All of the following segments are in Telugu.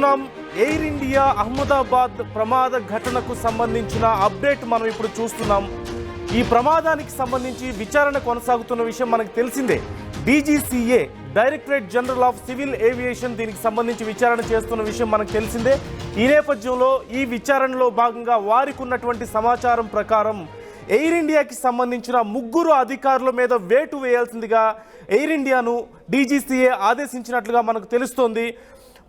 చూస్తున్నాం ఎయిర్ ఇండియా అహ్మదాబాద్ ప్రమాద ఘటనకు సంబంధించిన అప్డేట్ మనం ఇప్పుడు చూస్తున్నాం. ఈ ప్రమాదానికి సంబంధించి విచారణ కొనసాగుతున్న విషయం మనకు తెలిసిందే. DGCA directorate general of civil aviation దీనికి సంబంధించి విచారణ చేస్తున్న విషయం మనకు తెలిసిందే. ఈ నేపథ్యంలో ఈ విచారణలో భాగంగా వారికి ఉన్నటువంటి సమాచారం ప్రకారం ఎయిర్ ఇండియాకి సంబంధించిన 3 అధికారుల మీద వేటు వేయాల్సిందిగా ఎయిర్ ఇండియాను డీజీసీఏ ఆదేశించినట్లుగా మనకు తెలుస్తోంది.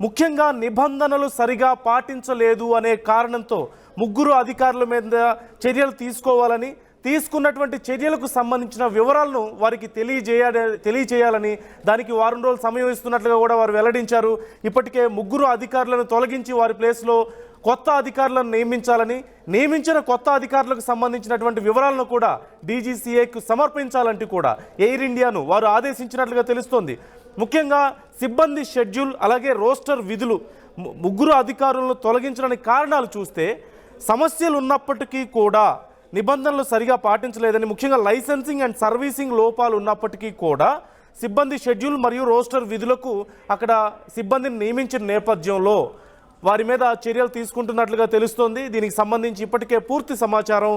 ముఖ్యంగా నిబంధనలు సరిగా పాటించలేదు అనే కారణంతో 3 అధికారుల మీద చర్యలు తీసుకోవాలని, తీసుకున్నటువంటి చర్యలకు సంబంధించిన వివరాలను వారికి తెలియజేయాలని దానికి వారం రోజులు సమయం ఇస్తున్నట్లుగా కూడా వారు వెల్లడించారు. ఇప్పటికే 3 అధికారులను తొలగించి వారి ప్లేస్లో కొత్త అధికారులను నియమించిన కొత్త అధికారులకు సంబంధించినటువంటి వివరాలను కూడా డీజీసీఏకు సమర్పించాలంటూ కూడా ఎయిర్ ఇండియాను వారు ఆదేశించినట్లుగా తెలుస్తోంది. ముఖ్యంగా సిబ్బంది షెడ్యూల్ అలాగే రోస్టర్ విధులు 3 అధికారులను తొలగించడానికి కారణాలు చూస్తే సమస్యలు ఉన్నప్పటికీ కూడా నిబంధనలు సరిగా పాటించలేదని, ముఖ్యంగా లైసెన్సింగ్ అండ్ సర్వీసింగ్ లోపాలు ఉన్నప్పటికీ కూడా సిబ్బంది షెడ్యూల్ మరియు రోస్టర్ విధులకు అక్కడ సిబ్బందిని నియమించిన నేపథ్యంలో వారి మీద చర్యలు తీసుకుంటున్నట్లుగా తెలుస్తోంది. దీనికి సంబంధించి ఇప్పటికే పూర్తి సమాచారం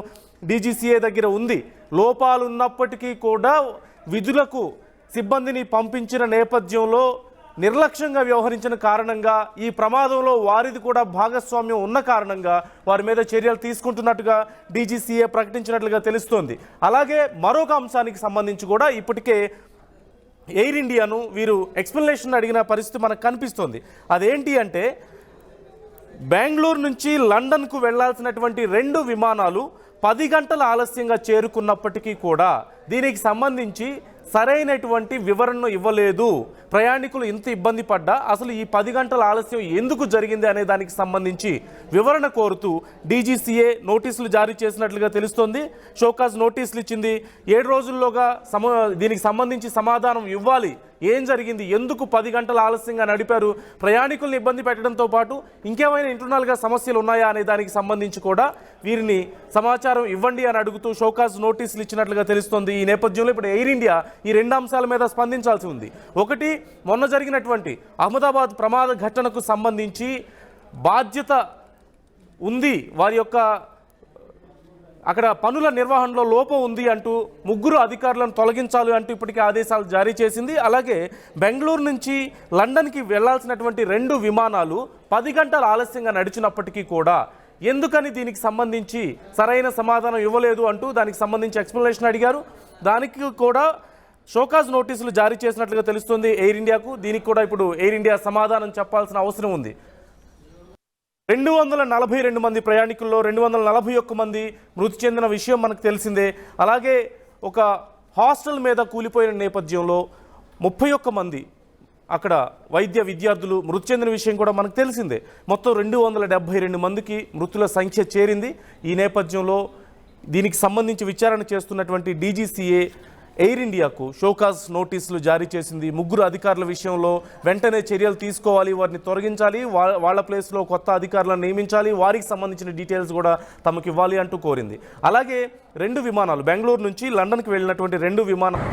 డీజీసీఏ దగ్గర ఉంది. లోపాలు ఉన్నప్పటికీ కూడా విధులకు సిబ్బందిని పంపించిన నేపథ్యంలో నిర్లక్ష్యంగా వ్యవహరించిన కారణంగా ఈ ప్రమాదంలో వారిది కూడా భాగస్వామ్యం ఉన్న కారణంగా వారి మీద చర్యలు తీసుకుంటున్నట్టుగా డీజీసీఏ ప్రకటించినట్లుగా తెలుస్తోంది. అలాగే మరొక అంశానికి సంబంధించి కూడా ఇప్పటికే ఎయిర్ ఇండియాను వీరు ఎక్స్ప్లెనేషన్ అడిగిన పరిస్థితి మనకు కనిపిస్తోంది. అదేంటి అంటే బెంగళూరు నుంచి లండన్కు వెళ్లాల్సినటువంటి 2 విమానాలు 10 గంటల ఆలస్యంగా చేరుకున్నప్పటికీ కూడా దీనికి సంబంధించి సరైనటువంటి వివరణను ఇవ్వలేదు. ప్రయాణికులు ఇంత ఇబ్బంది పడ్డా అసలు ఈ 10 గంటల ఆలస్యం ఎందుకు జరిగింది అనే దానికి సంబంధించి వివరణ కోరుతూ డీజీసీఏ నోటీసులు జారీ చేసినట్లుగా తెలుస్తోంది. షోకాజ్ నోటీసులు ఇచ్చింది. 7 రోజుల్లోగా దీనికి సంబంధించి సమాధానం ఇవ్వాలి. ఏం జరిగింది, ఎందుకు 10 గంటల ఆలస్యంగా నడిపారు, ప్రయాణికులను ఇబ్బంది పెట్టడంతో పాటు ఇంకేమైనా ఇంటర్నల్గా సమస్యలు ఉన్నాయా అనే దానికి సంబంధించి కూడా వీరిని సమాచారం ఇవ్వండి అని అడుగుతూ షోకాజ్ నోటీసులు ఇచ్చినట్లుగా తెలుస్తోంది. ఈ నేపథ్యంలో ఇప్పుడు ఎయిర్ ఇండియా ఈ 2 అంశాల మీద స్పందించాల్సి ఉంది. ఒకటి, మొన్న జరిగినటువంటి అహ్మదాబాద్ ప్రమాద ఘటనకు సంబంధించి బాధ్యత ఉంది, వారి యొక్క అక్కడ పనుల నిర్వహణలో లోపం ఉంది అంటూ 3 అధికారులను తొలగించాలి అంటూ ఇప్పటికే ఆదేశాలు జారీ చేసింది. అలాగే బెంగళూరు నుంచి లండన్కి వెళ్లాల్సినటువంటి 2 విమానాలు 10 గంటల ఆలస్యంగా నడిచినప్పటికీ కూడా ఎందుకని దీనికి సంబంధించి సరైన సమాధానం ఇవ్వలేదు అంటూ దానికి సంబంధించి ఎక్స్ప్లెనేషన్ అడిగారు. దానికి కూడా షోకాజ్ నోటీసులు జారీ చేసినట్లుగా తెలుస్తుంది ఎయిర్ ఇండియాకు. దీనికి కూడా ఇప్పుడు ఎయిర్ ఇండియా సమాధానం చెప్పాల్సిన అవసరం ఉంది. 242 మంది ప్రయాణికుల్లో 241 మంది మృతి చెందిన విషయం మనకు తెలిసిందే. అలాగే ఒక హాస్టల్ మీద కూలిపోయిన నేపథ్యంలో 31 మంది అక్కడ వైద్య విద్యార్థులు మృతి చెందిన విషయం కూడా మనకు తెలిసిందే. మొత్తం 272 మందికి మృతుల సంఖ్య చేరింది. ఈ నేపథ్యంలో దీనికి సంబంధించి విచారణ చేస్తున్నటువంటి డీజీసీఏ ఎయిర్ ఇండియాకు షోకాజ్ నోటీసులు జారీ చేసింది. 3 అధికారుల విషయంలో వెంటనే చర్యలు తీసుకోవాలి, వారిని తొలగించాలి, వాళ్ళ ప్లేస్లో కొత్త అధికారులను నియమించాలి, వారికి సంబంధించిన డీటెయిల్స్ కూడా తమకు ఇవ్వాలి అంటూ కోరింది. అలాగే 2 విమానాలు బెంగళూరు నుంచి లండన్కి వెళ్ళినటువంటి 2 విమానాలు